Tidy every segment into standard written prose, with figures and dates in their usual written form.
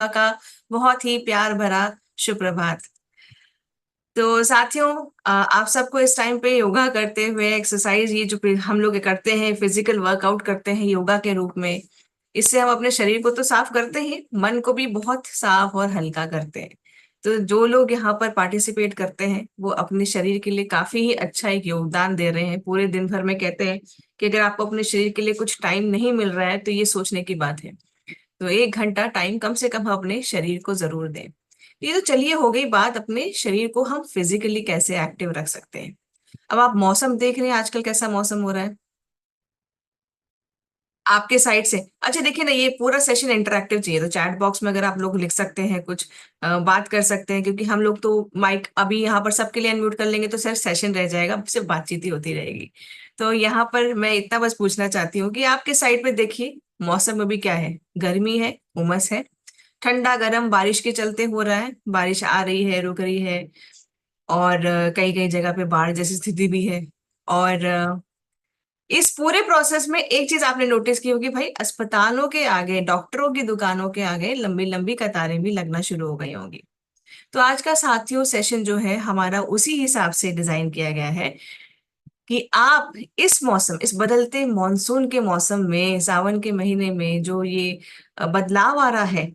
का बहुत ही प्यार भरा सुप्रभात। तो साथियों, आप सबको इस टाइम पे योगा करते हुए एक्सरसाइज, ये जो हम लोग करते हैं, फिजिकल वर्कआउट करते हैं योगा के रूप में, इससे हम अपने शरीर को तो साफ करते हैं, मन को भी बहुत साफ और हल्का करते हैं। तो जो लोग यहाँ पर पार्टिसिपेट करते हैं वो अपने शरीर के लिए काफी ही अच्छा एक योगदान दे रहे हैं। पूरे दिन भर में कहते हैं कि अगर आपको अपने शरीर के लिए कुछ टाइम नहीं मिल रहा है तो ये सोचने की बात है, तो 1 घंटा टाइम कम से कम हम अपने शरीर को जरूर दें। ये तो चलिए हो गई बात अपने शरीर को हम फिजिकली कैसे एक्टिव रख सकते हैं। अब आप मौसम देख रहे हैं आजकल कैसा मौसम हो रहा है आपके साइड से। अच्छा देखिए ना, ये पूरा सेशन इंटरेक्टिव चाहिए, तो चैट बॉक्स में अगर आप लोग लिख सकते हैं कुछ, बात कर सकते हैं, क्योंकि हम लोग तो माइक अभी यहाँ पर सबके लिए अनम्यूट कर लेंगे तो सिर्फ सेशन रह जाएगा, सिर्फ बातचीत ही होती रहेगी। तो यहाँ पर मैं इतना बस पूछना चाहती हूँ कि आपके साइड पे देखिए मौसम में भी क्या है, गर्मी है, उमस है, ठंडा गर्म बारिश के चलते हो रहा है, बारिश आ रही है रुक रही है, और कई कई जगह पे बाढ़ जैसी स्थिति भी है। और इस पूरे प्रोसेस में एक चीज आपने नोटिस की होगी भाई, अस्पतालों के आगे, डॉक्टरों की दुकानों के आगे लंबी लंबी कतारें भी लगना शुरू हो गई होंगी। तो आज का साथियों सेशन जो है हमारा उसी हिसाब से डिजाइन किया गया है कि आप इस मौसम, इस बदलते मॉनसून के मौसम में, सावन के महीने में जो ये बदलाव आ रहा है,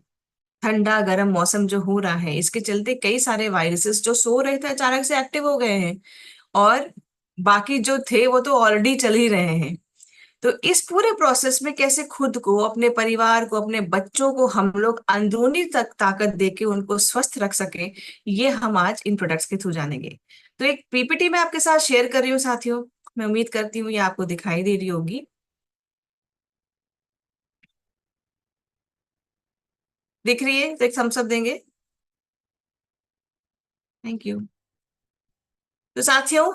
ठंडा गर्म मौसम जो हो रहा है, इसके चलते कई सारे वायरसेस जो सो रहे थे अचानक से एक्टिव हो गए हैं, और बाकी जो थे वो तो ऑलरेडी चल ही रहे हैं। तो इस पूरे प्रोसेस में कैसे खुद को, अपने परिवार को, अपने बच्चों को हम लोग अंदरूनी तक ताकत देके उनको स्वस्थ रख सके, ये हम आज इन प्रोडक्ट्स के थ्रू जानेंगे। तो एक पीपीटी मैं आपके साथ शेयर कर रही हूँ साथियों, मैं उम्मीद करती हूँ ये आपको दिखाई दे रही होगी। दिख रही है तो एक थम्स अप देंगे। Thank you. तो साथियों,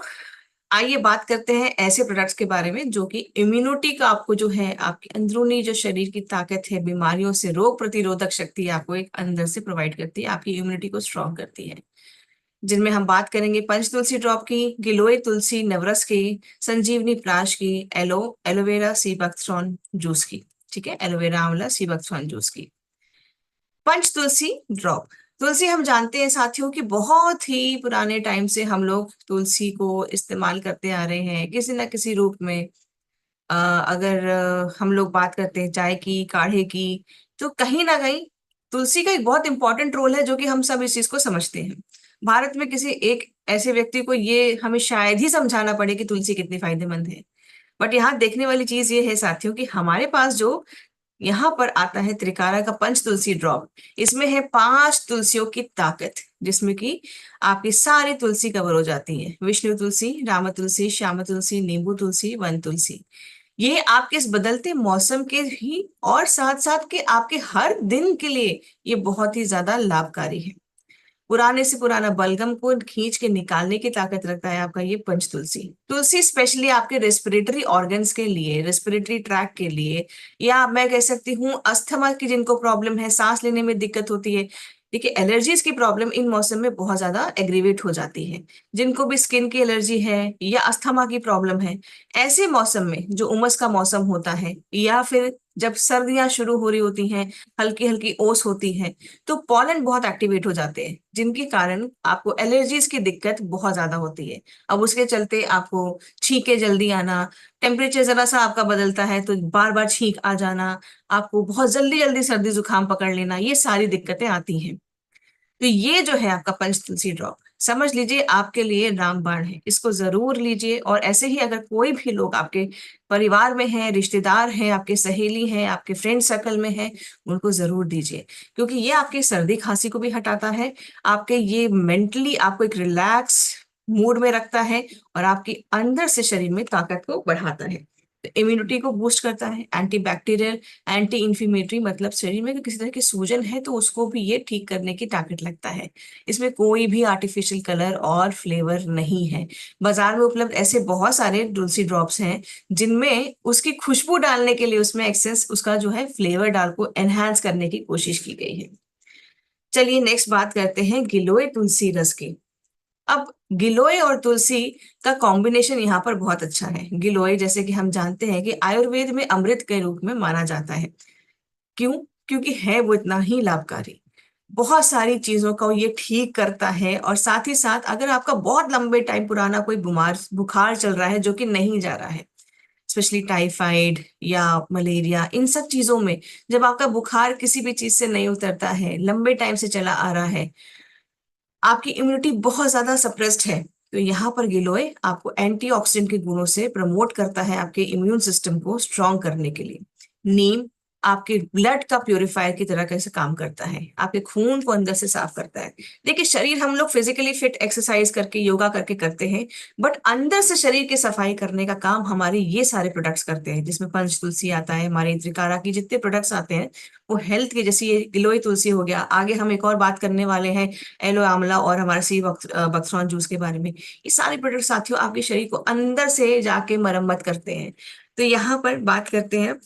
आइए बात करते हैं ऐसे प्रोडक्ट्स के बारे में जो कि इम्यूनिटी का, आपको जो है आपकी अंदरूनी जो शरीर की ताकत है, बीमारियों से रोग प्रतिरोधक शक्ति आपको एक अंदर से प्रोवाइड करती है, आपकी इम्यूनिटी को स्ट्रॉन्ग करती है। जिनमें हम बात करेंगे पंच तुलसी ड्रॉप की, गिलोय तुलसी नवरस की, संजीवनी प्राश की, एलोवेरा सी बकथ्रॉन जूस की। ठीक है, एलोवेरा आंवला सी बकथ्रॉन जूस की। पंच तुलसी ड्रॉप। तुलसी हम जानते हैं साथियों कि बहुत ही पुराने टाइम से हम लोग तुलसी को इस्तेमाल करते आ रहे हैं किसी ना किसी रूप में। अगर हम लोग बात करते हैं चाय की, काढ़े की, तो कहीं ना कहीं तुलसी का एक बहुत इंपॉर्टेंट रोल है, जो कि हम सब इस चीज को समझते हैं। भारत में किसी एक ऐसे व्यक्ति को ये हमें शायद ही समझाना पड़े कि तुलसी कितनी फायदेमंद है। बट यहाँ देखने वाली चीज ये है साथियों कि हमारे पास जो यहाँ पर आता है त्रिकारा का पंच तुलसी ड्रॉप, इसमें है 5 तुलसियों की ताकत, जिसमें कि आपकी सारी तुलसी कवर हो जाती है, विष्णु तुलसी, राम तुलसी, श्याम तुलसी, नींबू तुलसी, वन तुलसी। ये आपके इस बदलते मौसम के ही और साथ साथ के आपके हर दिन के लिए ये बहुत ही ज्यादा लाभकारी है। पुराने से पुराना बलगम को खींच के निकालने की ताकत रखता है आपका ये पंच तुलसी। तुलसी स्पेशली आपके रेस्पिरेटरी ऑर्गन्स के लिए, रेस्पिरेटरी ट्रैक के लिए, या मैं कह सकती हूँ अस्थमा की जिनको प्रॉब्लम है, सांस लेने में दिक्कत होती है। देखिए एलर्जीज की प्रॉब्लम इन मौसम में बहुत ज्यादा एग्रीवेट हो जाती है। जिनको भी स्किन की एलर्जी है या अस्थमा की प्रॉब्लम है, ऐसे मौसम में जो उमस का मौसम होता है, या फिर जब सर्दियां शुरू हो रही होती हैं, हल्की हल्की ओस होती है, तो पॉलन बहुत एक्टिवेट हो जाते हैं, जिनके कारण आपको एलर्जीज की दिक्कत बहुत ज्यादा होती है। अब उसके चलते आपको छींके जल्दी आना, टेम्परेचर जरा सा आपका बदलता है तो बार बार छींक आ जाना, आपको बहुत जल्दी जल्दी सर्दी जुकाम पकड़ लेना, ये सारी दिक्कतें आती हैं। तो ये जो है आपका पंच तुलसी ड्रॉप, समझ लीजिए आपके लिए रामबाण है, इसको जरूर लीजिए। और ऐसे ही अगर कोई भी लोग आपके परिवार में हैं, रिश्तेदार हैं, आपके सहेली हैं, आपके फ्रेंड सर्कल में हैं, उनको जरूर दीजिए, क्योंकि ये आपकी सर्दी खांसी को भी हटाता है, आपके ये मेंटली आपको एक रिलैक्स मूड में रखता है, और आपके अंदर से शरीर में ताकत को बढ़ाता है, इम्यूनिटी को बूस्ट करता है, एंटी बैक्टीरियल, एंटी इन्फ्लेमेटरी, मतलब शरीर में अगर किसी तरह की सूजन है तो उसको भी ये ठीक करने की ताकत लगता है। इसमें कोई भी आर्टिफिशियल कलर और फ्लेवर नहीं है। बाजार में उपलब्ध ऐसे बहुत सारे तुलसी ड्रॉप्स हैं जिनमें उसकी खुशबू डालने के लिए उसमें एक्सेस उसका जो है फ्लेवर डाल को एनहांस करने की कोशिश की गई है। चलिए नेक्स्ट बात करते हैं गिलोय तुलसी रस की। अब गिलोय और तुलसी का कॉम्बिनेशन यहाँ पर बहुत अच्छा है। गिलोय जैसे कि हम जानते हैं कि आयुर्वेद में अमृत के रूप में माना जाता है। क्यों? क्योंकि है वो इतना ही लाभकारी। बहुत सारी चीजों को ये ठीक करता है, और साथ ही साथ अगर आपका बहुत लंबे टाइम पुराना कोई बीमार बुखार चल रहा है जो कि नहीं जा रहा है, स्पेशली टाइफाइड या मलेरिया, इन सब चीजों में जब आपका बुखार किसी भी चीज से नहीं उतरता है, लंबे टाइम से चला आ रहा है, आपकी इम्यूनिटी बहुत ज्यादा सप्रेस्ड है, तो यहाँ पर गिलोय आपको एंटीऑक्सीडेंट के गुणों से प्रमोट करता है आपके इम्यून सिस्टम को स्ट्रांग करने के लिए। नीम आपके ब्लड का प्योरीफायर की तरह कैसे काम करता है, आपके खून को अंदर से साफ करता है। देखिए, शरीर हम लोग फिजिकली फिट एक्सरसाइज करके योगा करके करते हैं, बट अंदर से शरीर की सफाई करने का काम हमारे ये सारे प्रोडक्ट्स करते हैं, जिसमें पंच तुलसी आता है, हमारे त्रिकारा की जितने प्रोडक्ट्स आते हैं वो हेल्थ के, जैसे ये गिलोय तुलसी हो गया। आगे हम एक और बात करने वाले हैं एलो आंवला और हमारे बकथ्रॉन जूस के बारे में। ये सारे प्रोडक्ट साथियों आपके शरीर को अंदर से जाके मरम्मत करते हैं। तो यहाँ पर बात करते हैं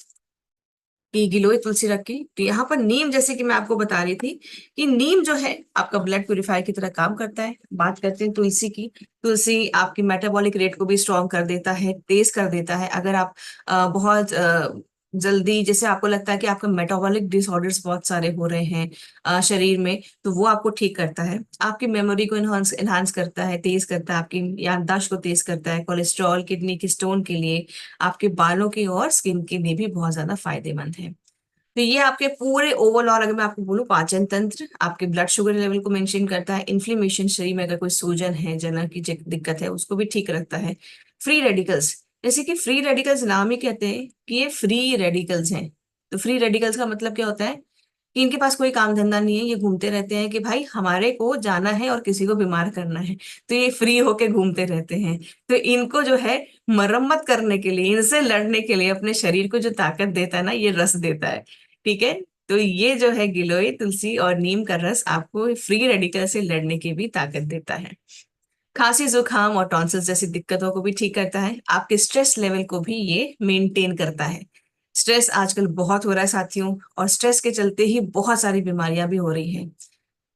कि गिलोय तुलसी रख की, तो यहाँ पर नीम, जैसे कि मैं आपको बता रही थी कि नीम जो है आपका ब्लड प्यूरिफायर की तरह काम करता है। बात करते हैं तुलसी की। तुलसी आपकी मेटाबॉलिक रेट को भी स्ट्रॉन्ग कर देता है, तेज कर देता है। अगर आप बहुत जल्दी, जैसे आपको लगता है कि आपका मेटाबॉलिक डिसऑर्डर्स बहुत सारे हो रहे हैं शरीर में, तो वो आपको ठीक करता है। आपकी मेमोरी को इन्हांस इन्हांस करता है, तेज करता है, आपकी याददाश्त को तेज करता है। कोलेस्ट्रॉल, किडनी की स्टोन के लिए, आपके बालों के और स्किन के लिए भी बहुत ज्यादा फायदेमंद है। तो ये आपके पूरे ओवरऑल, अगर मैं आपको बोलूं, पाचन तंत्र, आपके ब्लड शुगर लेवल को मेंटेन करता है। इन्फ्लेमेशन, शरीर में अगर कोई सूजन है, जलन की दिक्कत है, उसको भी ठीक रखता है। फ्री रेडिकल्स, जैसे कि फ्री रेडिकल्स नाम ही कहते हैं कि ये फ्री रेडिकल्स हैं। तो फ्री रेडिकल्स का मतलब क्या होता है कि इनके पास कोई काम धंधा नहीं है, ये घूमते रहते हैं कि भाई हमारे को जाना है और किसी को बीमार करना है, तो ये फ्री होके घूमते रहते हैं। तो इनको जो है मरम्मत करने के लिए, इनसे लड़ने के लिए, अपने शरीर को जो ताकत देता है ना, ये रस देता है। ठीक है। तो ये जो है गिलोय तुलसी और नीम का रस आपको फ्री रेडिकल से लड़ने की भी ताकत देता है। खांसी जुकाम और टॉन्सिल्स जैसी दिक्कतों को भी ठीक करता है। आपके स्ट्रेस लेवल को भी ये मेंटेन करता है। स्ट्रेस आजकल बहुत हो रहा है साथियों, और स्ट्रेस के चलते ही बहुत सारी बीमारियां भी हो रही हैं।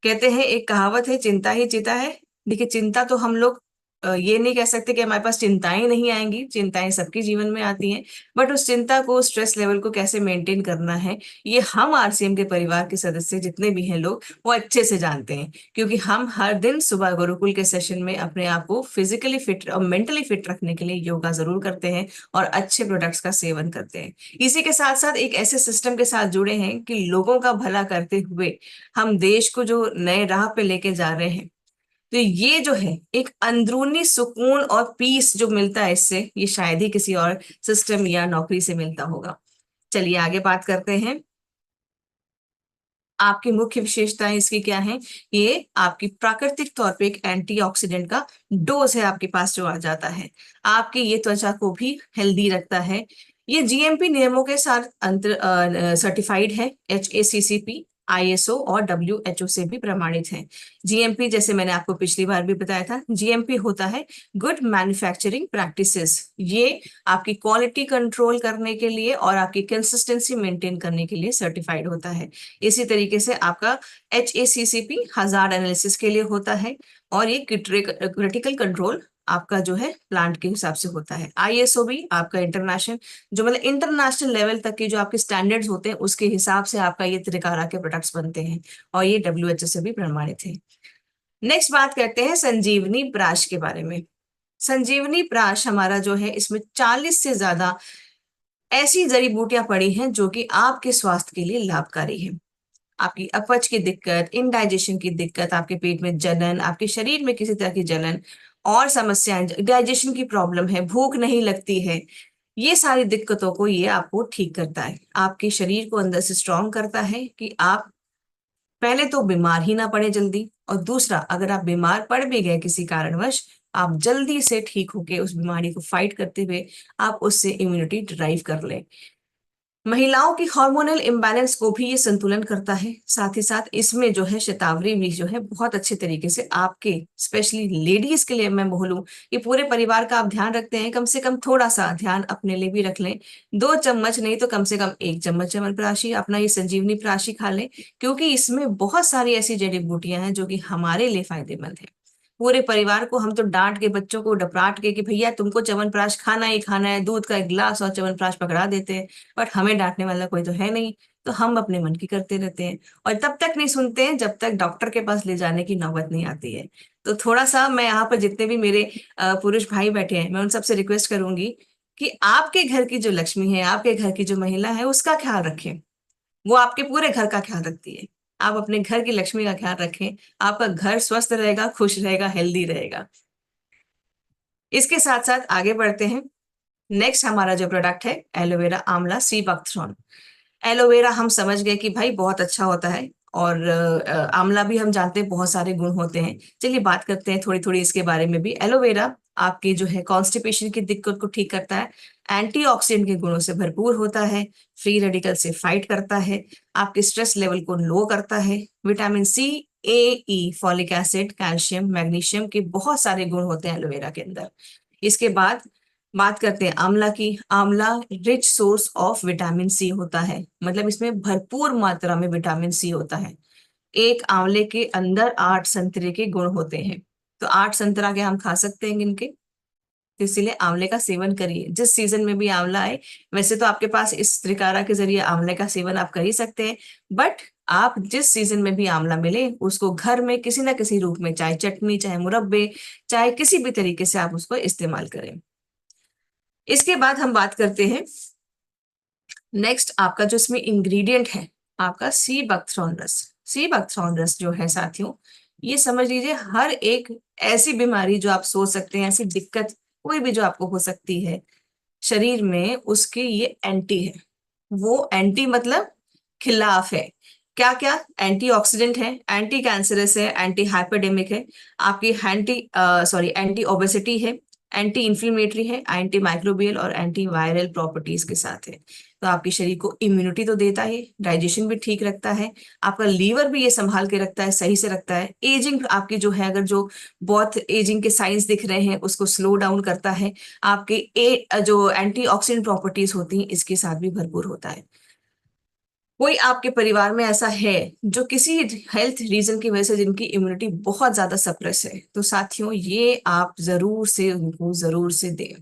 कहते हैं, एक कहावत है, चिंता ही चिता है। देखिए, चिंता तो हम लोग ये नहीं कह सकते कि हमारे पास चिंताएं नहीं आएंगी, चिंताएं सबके जीवन में आती हैं। बट उस चिंता को, स्ट्रेस लेवल को कैसे मेंटेन करना है, ये हम आरसीएम के परिवार के सदस्य जितने भी हैं लोग, वो अच्छे से जानते हैं। क्योंकि हम हर दिन सुबह गुरुकुल के सेशन में अपने आप को फिजिकली फिट और मेंटली फिट रखने के लिए योगा जरूर करते हैं और अच्छे प्रोडक्ट्स का सेवन करते हैं। इसी के साथ साथ एक ऐसे सिस्टम के साथ जुड़े हैं कि लोगों का भला करते हुए हम देश को जो नए राह पे लेके जा रहे हैं। तो ये जो है एक अंदरूनी सुकून और पीस जो मिलता है इससे, ये शायद ही किसी और सिस्टम या नौकरी से मिलता होगा। चलिए आगे बात करते हैं। आपकी मुख्य विशेषताएं इसकी क्या है? ये आपकी प्राकृतिक तौर पे एक एंटीऑक्सीडेंट का डोज है आपके पास जो आ जाता है। आपकी ये त्वचा को भी हेल्दी रखता है। ये जीएमपी नियमों के साथ अंतर सर्टिफाइड है, HACCP, ISO और WHO से भी प्रमाणित है। जीएमपी, जैसे मैंने आपको पिछली बार भी बताया था, जीएमपी होता है गुड मैन्युफैक्चरिंग प्रैक्टिसेस। ये आपकी क्वालिटी कंट्रोल करने के लिए और आपकी कंसिस्टेंसी मेंटेन करने के लिए सर्टिफाइड होता है। इसी तरीके से आपका HACCP हजार्ड एनालिसिस के लिए होता है, और ये क्रिटिकल कंट्रोल आपका जो है प्लांट के हिसाब से होता है। ISO भी आपका इंटरनेशनल, जो मतलब इंटरनेशनल लेवल तक के जो आपके स्टैंडर्ड्स होते हैं उसके हिसाब से आपका ये त्रिकारा के प्रोडक्ट्स बनते हैं, और ये WHO से भी प्रमाणित है। नेक्स्ट बात करते हैं संजीवनी प्राश के बारे में। संजीवनी प्राश हमारा जो है, इसमें 40 से ज्यादा ऐसी जड़ी बूटियां पड़ी हैं जो कि आपके स्वास्थ्य के लिए लाभकारी है। आपकी अपच की दिक्कत, इनडाइजेशन की दिक्कत, आपके पेट में जलन, आपके शरीर में किसी तरह की जलन और समस्याएं, डाइजेशन की प्रॉब्लम है, भूख नहीं लगती है, ये सारी दिक्कतों को ये आपको ठीक करता है। आपके शरीर को अंदर से स्ट्रांग करता है कि आप पहले तो बीमार ही ना पड़े जल्दी, और दूसरा, अगर आप बीमार पड़ भी गए किसी कारणवश, आप जल्दी से ठीक होके उस बीमारी को फाइट करते हुए आप उससे इम्यूनिटी ड्राइव कर लें। महिलाओं की हार्मोनल इम्बैलेंस को भी ये संतुलन करता है। साथ ही साथ इसमें जो है शतावरी भी जो है बहुत अच्छे तरीके से आपके, स्पेशली लेडीज के लिए मैं बोलूं, ये पूरे परिवार का आप ध्यान रखते हैं, कम से कम थोड़ा सा ध्यान अपने लिए भी रख लें। 2 चम्मच नहीं तो कम से कम 1 चम्मच च्यवनप्राश अपना ये संजीवनी प्राश खा लें, क्योंकि इसमें बहुत सारी ऐसी जड़ी बूटियां हैं जो कि हमारे लिए फायदेमंद है। पूरे परिवार को हम तो डांट के, बच्चों को डपराट के कि भैया तुमको च्यवनप्राश खाना ही खाना है, दूध का एक गिलास और च्यवनप्राश पकड़ा देते हैं, बट हमें डांटने वाला कोई तो है नहीं। तो हम अपने मन की करते रहते हैं और तब तक नहीं सुनते हैं जब तक डॉक्टर के पास ले जाने की नौबत नहीं आती है। तो थोड़ा सा मैं यहाँ पर जितने भी मेरे पुरुष भाई बैठे हैं, मैं उन सबसे रिक्वेस्ट करूंगी कि आपके घर की जो लक्ष्मी है, आपके घर की जो महिला है, उसका ख्याल रखें। वो आपके पूरे घर का ख्याल रखती है। आप अपने घर की लक्ष्मी का ख्याल रखें, आपका घर स्वस्थ रहेगा, खुश रहेगा, हेल्दी रहेगा। इसके साथ साथ आगे बढ़ते हैं। नेक्स्ट हमारा जो प्रोडक्ट है एलोवेरा आंवला सी बकथ्रॉन। एलोवेरा हम समझ गए कि भाई बहुत अच्छा होता है, और आंवला भी हम जानते हैं बहुत सारे गुण होते हैं। चलिए बात करते हैं थोड़ी थोड़ी इसके बारे में भी। एलोवेरा आपकी जो है कॉन्स्टिपेशन की दिक्कत को ठीक करता है, एंटीऑक्सीडेंट के गुणों से भरपूर होता है, फ्री रेडिकल से फाइट करता है, आपके स्ट्रेस लेवल को लो करता है, विटामिन सी, ए, ई, फॉलिक एसिड, कैल्शियम, मैग्नीशियम के बहुत सारे गुण होते हैं एलोवेरा के अंदर। इसके बाद बात करते हैं आंवला की। आंवला rich source of vitamin C होता है, मतलब इसमें भरपूर मात्रा में विटामिन सी होता है। एक आंवले के अंदर 8 संतरे के गुण होते हैं, तो 8 संतरा के हम खा सकते हैं गिन के। तो इसीलिए आंवले का सेवन करिए जिस सीजन में भी आंवला आए। वैसे तो आपके पास इस त्रिकारा के जरिए आंवले का सेवन आप कर ही सकते हैं, बट आप जिस सीजन में भी आंवला मिले उसको घर में किसी ना किसी रूप में, चाहे चटनी, चाहे मुरब्बे, चाहे किसी भी तरीके से आप उसको इस्तेमाल करें। इसके बाद हम बात करते हैं नेक्स्ट, आपका जो इसमें इंग्रेडिएंट है आपका सी बकथ्रॉन रस। सी बकथ्रॉन रस जो है साथियों, ये समझ लीजिए हर एक ऐसी बीमारी जो आप सोच सकते हैं, ऐसी दिक्कत कोई भी जो आपको हो सकती है शरीर में, उसके ये एंटी है। वो एंटी मतलब खिलाफ है। क्या क्या? एंटीऑक्सीडेंट है, एंटी कैंसरस है, एंटी हाइपरडेमिक है, आपकी एंटी ओबेसिटी है, एंटी इंफ्लेमेटरी है, एंटी माइक्रोबियल और एंटी वायरल प्रॉपर्टीज के साथ है। तो आपके शरीर को इम्यूनिटी तो देता है, डाइजेशन भी ठीक रखता है, आपका लीवर भी ये संभाल के रखता है, सही से रखता है। एजिंग आपकी जो है, अगर जो बहुत एजिंग के साइंस दिख रहे हैं उसको स्लो डाउन करता है। आपके जो एंटीऑक्सीडेंट प्रॉपर्टीज होती हैं इसके साथ भी भरपूर होता है। कोई आपके परिवार में ऐसा है जो किसी हेल्थ रीजन की वजह से जिनकी इम्यूनिटी बहुत ज्यादा सप्रेस है, तो साथियों ये आप जरूर से उनको जरूर से दें,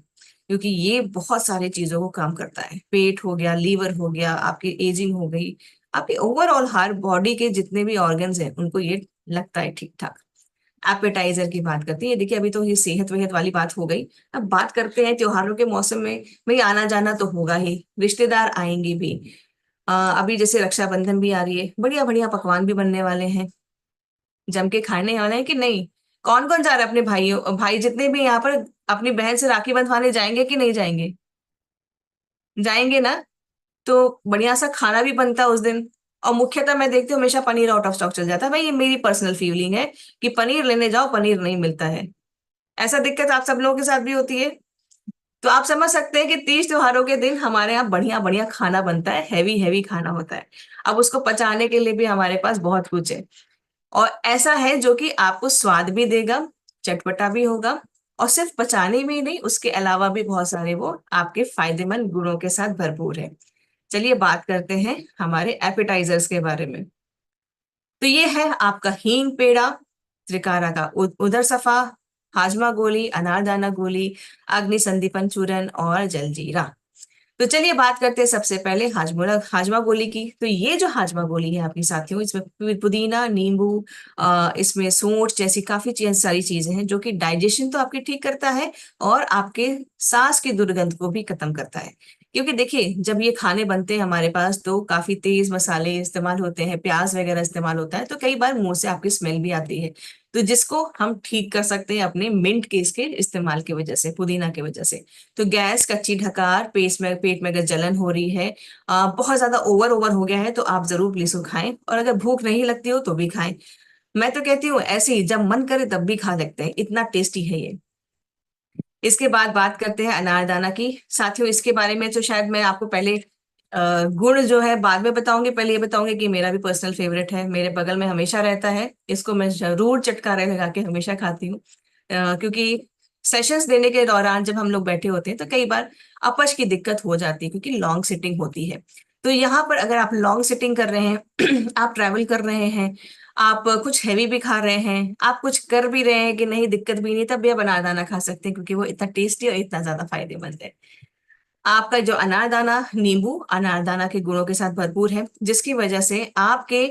क्योंकि ये बहुत सारी चीजों को काम करता है। पेट हो गया, लीवर हो गया, आपकी एजिंग हो गई, आपके ओवरऑल हर बॉडी के जितने भी ऑर्गन्स हैं उनको ये लगता है ठीक ठाक। एपेटाइजर की बात करते हैं, ये देखिए अभी तो ये सेहत वेहत वाली बात हो गई। अब बात करते हैं त्योहारों के मौसम में। भाई आना जाना तो होगा ही, रिश्तेदार आएंगे भी। अभी जैसे रक्षाबंधन भी आ रही है, बढ़िया बढ़िया पकवान भी बनने वाले हैं, जम के खाने वाले हैं कि नहीं? कौन कौन जा रहा है अपने भाइयों, भाई जितने भी यहाँ पर अपनी बहन से राखी बंधवाने जाएंगे कि नहीं जाएंगे? जाएंगे ना? तो बढ़िया सा खाना भी बनता है उस दिन। और मुख्यतः मैं देखती हूँ हमेशा पनीर आउट ऑफ स्टॉक चल जाता है। भाई ये मेरी पर्सनल फीलिंग है कि पनीर लेने जाओ, पनीर नहीं मिलता है। ऐसा दिक्कत आप सब लोगों के साथ भी होती है? तो आप समझ सकते हैं कि तीज त्योहारों के दिन हमारे यहाँ बढ़िया बढ़िया खाना बनता है, हैवी हैवी खाना होता है। अब उसको पचाने के लिए भी हमारे पास बहुत कुछ है, और ऐसा है जो कि आपको स्वाद भी देगा, चटपटा भी होगा, और सिर्फ पचाने में ही नहीं, उसके अलावा भी बहुत सारे वो आपके फायदेमंद गुणों के साथ भरपूर है। चलिए बात करते हैं हमारे एपेटाइजर्स के बारे में। तो ये है आपका हींग पेड़ा, त्रिकारा का उदर सफा, हाजमा गोली, अनारदाना गोली, अग्नि संदीपन चूर्ण और जलजीरा। तो चलिए बात करते हैं सबसे पहले हाजमा हाजमा गोली की। तो ये जो हाजमा गोली है आपकी साथियों, इसमें पुदीना, नींबू, इसमें सूंठ जैसी काफी सारी चीजें हैं जो कि डाइजेशन तो आपकी ठीक करता है, और आपके सांस की दुर्गंध को भी खत्म करता है। क्योंकि देखिए जब ये खाने बनते हैं हमारे पास तो काफी तेज मसाले इस्तेमाल होते हैं, प्याज वगैरह इस्तेमाल होता है, तो कई बार मुंह से आपकी स्मेल भी आती है। तो जिसको हम ठीक कर सकते हैं अपने मिंट के इसके इस्तेमाल की वजह से, पुदीना की वजह से। तो गैस, कच्ची ढकार, पेट में अगर जलन हो रही है, बहुत ज्यादा ओवर ओवर हो गया है, तो आप जरूर प्लीज खाएं, और अगर भूख नहीं लगती हो तो भी खाएं। मैं तो कहती हूँ ऐसे ही जब मन करे तब भी खा सकते हैं, इतना टेस्टी है ये। इसके बाद बात करते हैं अनारदाना की। साथियों इसके बारे में तो शायद मैं आपको पहले गुण जो है बाद में बताऊंगी, पहले ये बताऊंगी कि मेरा भी पर्सनल फेवरेट है, मेरे बगल में हमेशा रहता है, इसको मैं जरूर चटकारे लगा के हमेशा खाती हूँ। क्योंकि सेशंस देने के दौरान जब हम लोग बैठे होते हैं तो कई बार अपच की दिक्कत हो जाती है, क्योंकि लॉन्ग सिटिंग होती है। तो यहाँ पर अगर आप लॉन्ग सिटिंग कर रहे हैं आप ट्रैवल कर रहे हैं, आप कुछ हैवी भी खा रहे हैं, आप कुछ कर भी रहे हैं कि नहीं, दिक्कत भी नहीं, तब भी आप अनारदाना खा सकते हैं, क्योंकि वो इतना टेस्टी और इतना ज्यादा फायदेमंद है। आपका जो अनारदाना नींबू अनारदाना के गुणों के साथ भरपूर है, जिसकी वजह से आपके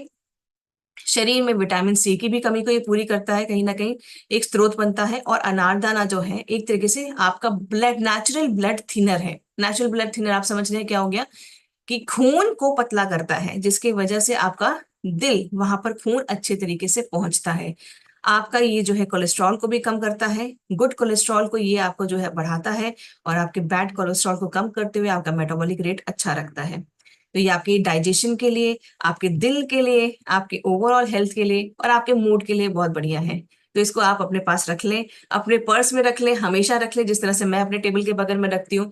शरीर में विटामिन सी की भी कमी को ये पूरी करता है, कहीं ना कहीं एक स्रोत बनता है। और अनारदाना जो है एक तरीके से आपका ब्लड नेचुरल ब्लड थिनर है। नेचुरल ब्लड थिनर आप समझ रहे हैं क्या हो गया, कि खून को पतला करता है, जिसकी वजह से आपका दिल वहां पर खून अच्छे तरीके से पहुंचता है। आपका ये जो है कोलेस्ट्रॉल को भी कम करता है, गुड कोलेस्ट्रॉल को ये आपको जो है बढ़ाता है, और आपके बैड कोलेस्ट्रॉल को कम करते हुए आपका मेटाबॉलिक रेट अच्छा रखता है। तो ये आपके डाइजेशन के लिए, आपके दिल के लिए, आपके ओवरऑल हेल्थ के लिए और आपके मूड के लिए बहुत बढ़िया है। तो इसको आप अपने पास रख लें, अपने पर्स में रख लें, हमेशा रख लें, जिस तरह से मैं अपने टेबल के बगल में रखती हूँ।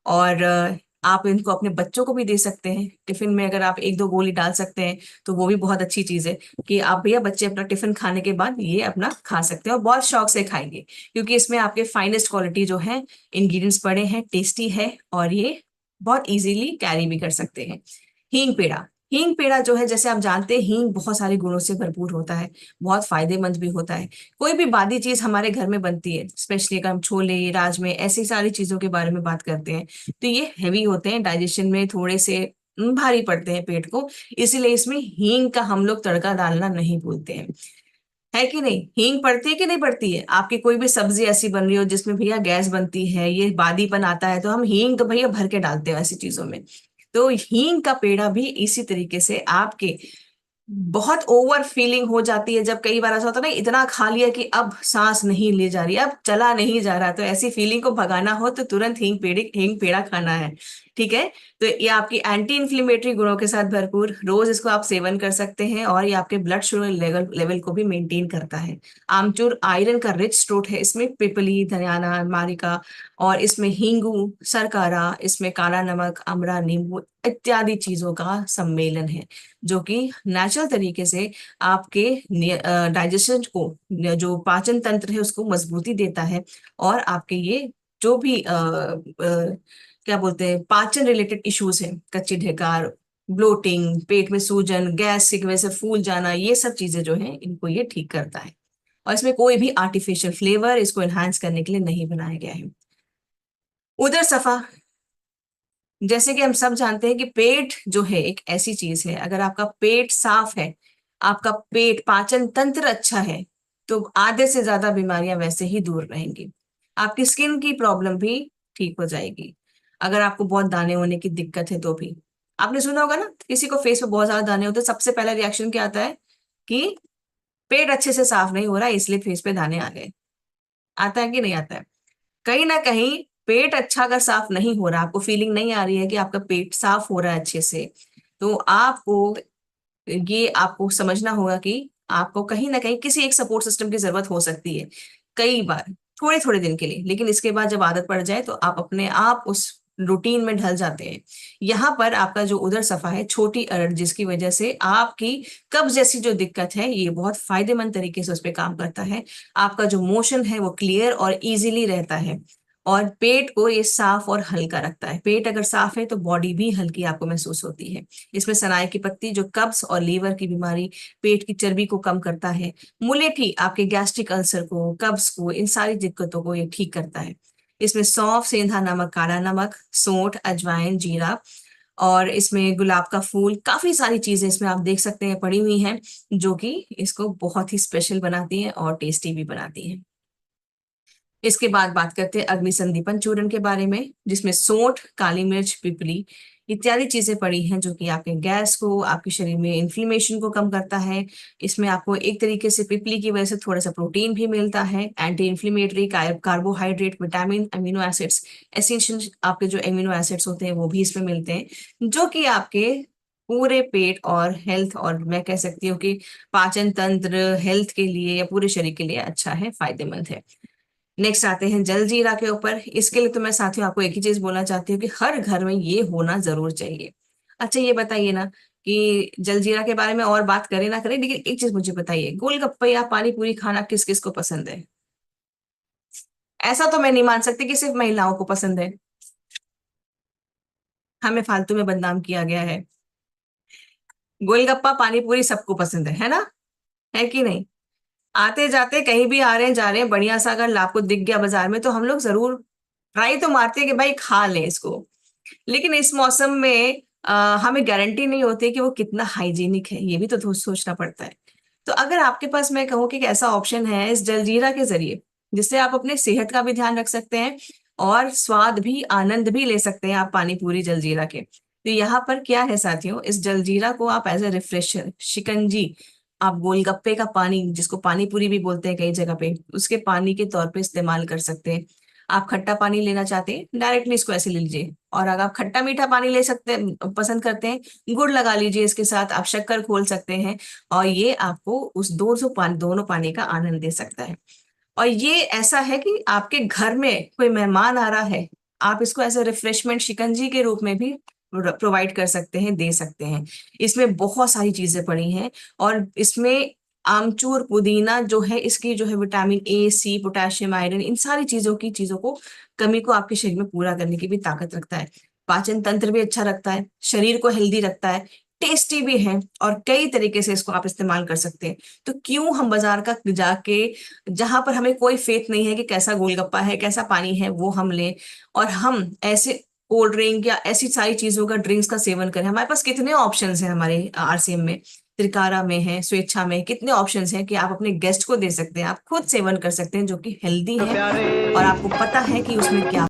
और आप इनको अपने बच्चों को भी दे सकते हैं टिफिन में, अगर आप एक दो गोली डाल सकते हैं तो वो भी बहुत अच्छी चीज है, कि आप भैया बच्चे अपना टिफिन खाने के बाद ये अपना खा सकते हैं और बहुत शौक से खाएंगे, क्योंकि इसमें आपके फाइनेस्ट क्वालिटी जो है इंग्रेडिएंट्स पड़े हैं, टेस्टी है, और ये बहुत इजीली कैरी भी कर सकते हैं। हींग पेड़ा, हींग पेड़ा जो है, जैसे आप जानते हैं, हींग बहुत सारे गुणों से भरपूर होता है, बहुत फायदेमंद भी होता है। कोई भी बादी चीज हमारे घर में बनती है, स्पेशली अगर हम छोले राजमे ऐसी सारी चीजों के बारे में बात करते हैं, तो ये हैवी होते हैं, डाइजेशन में थोड़े से भारी पड़ते हैं पेट को। इसीलिए इसमें हींग का हम लोग तड़का डालना नहीं भूलते हैं, है कि नहीं। हींग पड़ती है कि नहीं पड़ती है, आपकी कोई भी सब्जी ऐसी बन रही हो जिसमें भैया गैस बनती है, ये बादीपन आता है, तो हम हींग तो भैया भर के डालते हैं ऐसी चीजों में। तो हींग का पेड़ा भी इसी तरीके से आपके बहुत ओवर फीलिंग हो जाती है, जब कई बार ऐसा होता है ना, इतना खा लिया कि अब सांस नहीं ली जा रही, अब चला नहीं जा रहा, तो ऐसी फीलिंग को भगाना हो तो तुरंत हींग पेड़ा खाना है। ठीक है। तो ये आपकी एंटी इन्फ्लेमेटरी गुणों के साथ भरपूर, रोज इसको आप सेवन कर सकते हैं, और ये आपके ब्लड शुगर लेवल को भी मेंटेन करता है। आमचूर आयरन का रिच स्रोत है, इसमें पिपली, धनियाना, मारिका, और इसमें हींगू, सरकारा, इसमें काला नमक, अमरा, नींबू इत्यादि चीजों का सम्मेलन है, जो कि नेचुरल तरीके से आपके डाइजेशन को, जो पाचन तंत्र है उसको मजबूती देता है, और आपके ये जो भी क्या बोलते हैं, पाचन रिलेटेड इश्यूज हैं, कच्ची ढेकार, ब्लोटिंग, पेट में सूजन, गैस की वजह से फूल जाना, ये सब चीजें जो है इनको ये ठीक करता है। और इसमें कोई भी आर्टिफिशियल फ्लेवर इसको एनहांस करने के लिए नहीं बनाया गया है। उधर सफा, जैसे कि हम सब जानते हैं कि पेट जो है एक ऐसी चीज है, अगर आपका पेट साफ है, आपका पेट पाचन तंत्र अच्छा है, तो आधे से ज्यादा बीमारियां वैसे ही दूर रहेंगी। आपकी स्किन की प्रॉब्लम भी ठीक हो जाएगी। अगर आपको बहुत दाने होने की दिक्कत है तो भी, आपने सुना होगा ना, किसी को फेस पे बहुत ज्यादा दाने होते हैं, सबसे पहला रिएक्शन क्या आता है, कि पेट अच्छे से साफ नहीं हो रहा इसलिए फेस पे दाने आ गए। आता है कि नहीं आता है। कहीं ना कहीं पेट अच्छा अगर साफ नहीं हो रहा, आपको फीलिंग नहीं आ रही है कि आपका पेट साफ हो रहा है अच्छे से, तो आपको ये आपको समझना होगा कि आपको कहीं ना कहीं किसी एक सपोर्ट सिस्टम की जरूरत हो सकती है, कई बार, थोड़े थोड़े दिन के लिए, लेकिन इसके बाद जब आदत पड़ जाए तो आप अपने आप उस रूटीन में ढल जाते हैं। यहाँ पर आपका जो उदर सफा है, छोटी अरड़, जिसकी वजह से आपकी कब्ज जैसी जो दिक्कत है, ये बहुत फायदेमंद तरीके से उस पर काम करता है। आपका जो मोशन है वो क्लियर और इजीली रहता है, और पेट को ये साफ और हल्का रखता है। पेट अगर साफ है तो बॉडी भी हल्की आपको महसूस होती है। इसमें सनाए की पत्ती जो कब्ज और लीवर की बीमारी, पेट की चर्बी को कम करता है। मुलेठी आपके गैस्ट्रिक अल्सर को, कब्ज को, इन सारी दिक्कतों को ये ठीक करता है। इसमें सौंफ, सेंधा नमक, काला नमक, सोंठ, अजवाइन, जीरा, और इसमें गुलाब का फूल, काफी सारी चीजें इसमें आप देख सकते हैं पड़ी हुई हैं, जो कि इसको बहुत ही स्पेशल बनाती हैं और टेस्टी भी बनाती हैं। इसके बाद बात करते हैं अग्नि संदीपन चूर्ण के बारे में, जिसमें सोंठ, काली मिर्च, पिपली इत्यादि चीजें पड़ी हैं, जो कि आपके गैस को, आपके शरीर में इन्फ्लेमेशन को कम करता है। इसमें आपको एक तरीके से पिपली की वजह से थोड़ा सा प्रोटीन भी मिलता है, anti inflammatory, carbohydrate, vitamin, amino acids, essential आपके जो एमिनो एसिड्स होते हैं वो भी इसमें मिलते हैं, जो कि आपके पूरे पेट और हेल्थ, और मैं कह सकती हूँ कि पाचन तंत्र, हेल्थ के लिए या पूरे शरीर के लिए अच्छा है, फायदेमंद है। नेक्स्ट आते हैं जल जीरा के ऊपर। इसके लिए तो मैं साथियों आपको एक ही चीज बोलना चाहती हूँ कि हर घर में ये होना जरूर चाहिए। अच्छा ये बताइए ना, कि जल जीरा के बारे में और बात करें ना करें, लेकिन एक चीज मुझे बताइए, गोलगप्पे या पानी पूरी खाना किस किस को पसंद है। ऐसा तो मैं नहीं मान सकती कि सिर्फ महिलाओं को पसंद है, हमें फालतू में बदनाम किया गया है। गोलगप्पा पानी पूरी सबको पसंद है ना, है कि नहीं। आते जाते कहीं भी आ रहे हैं जा रहे हैं, बढ़िया सा अगर आपको दिख गया बाजार में, तो हम लोग जरूर ट्राई तो मारते हैं कि भाई खा लें इसको। लेकिन इस मौसम में हमें गारंटी नहीं होती कि वो कितना हाइजीनिक है, ये भी तो सोचना पड़ता है। तो अगर आपके पास, मैं कहूँ कि एक ऐसा ऑप्शन है इस जलजीरा के जरिए, जिससे आप अपने सेहत का भी ध्यान रख सकते हैं और स्वाद भी, आनंद भी ले सकते हैं आप पानी पूरी जलजीरा के। तो यहाँ पर क्या है साथियों, इस जलजीरा को आप एज ए रिफ्रेशर, शिकंजी, आप गोलगप्पे का पानी जिसको पानी पूरी भी बोलते हैं कई जगह पे, उसके पानी के तौर पे इस्तेमाल कर सकते हैं। आप खट्टा पानी लेना चाहते हैं, डायरेक्टली इसको ऐसे ले लीजिए। और अगर आप खट्टा मीठा पानी ले सकते हैं, पसंद करते हैं, गुड़ लगा लीजिए इसके साथ, आप शक्कर खोल सकते हैं। और ये आपको उस दोनों पानी का आनंद दे सकता है। और ये ऐसा है कि आपके घर में कोई मेहमान आ रहा है, आप इसको एज ए रिफ्रेशमेंट शिकंजी के रूप में भी प्रोवाइड कर सकते हैं, दे सकते हैं। इसमें बहुत सारी चीजें पड़ी हैं। और इसमें आमचूर, पुदीना जो है, इसकी जो है vitamin A, C, potassium, iron, इन सारी चीजों को कमी को आपके शरीर में पूरा करने की भी ताकत रखता है। पाचन तंत्र भी अच्छा रखता है, शरीर को हेल्दी रखता है, टेस्टी भी है, और कई तरीके से इसको आप इस्तेमाल कर सकते हैं। तो क्यों हम बाजार का जाके, जहां पर हमें कोई फेथ नहीं है कि कैसा गोलगप्पा है, कैसा पानी है, वो हम लें, और हम ऐसे कोल्ड ड्रिंक या ऐसी सारी चीजों का, ड्रिंक्स का सेवन करें। हमारे पास कितने ऑप्शंस हैं हमारे आरसीएम में, त्रिकारा में है, स्वेच्छा में, कितने ऑप्शंस हैं कि आप अपने गेस्ट को दे सकते हैं, आप खुद सेवन कर सकते हैं, जो कि हेल्दी है और आपको पता है कि उसमें क्या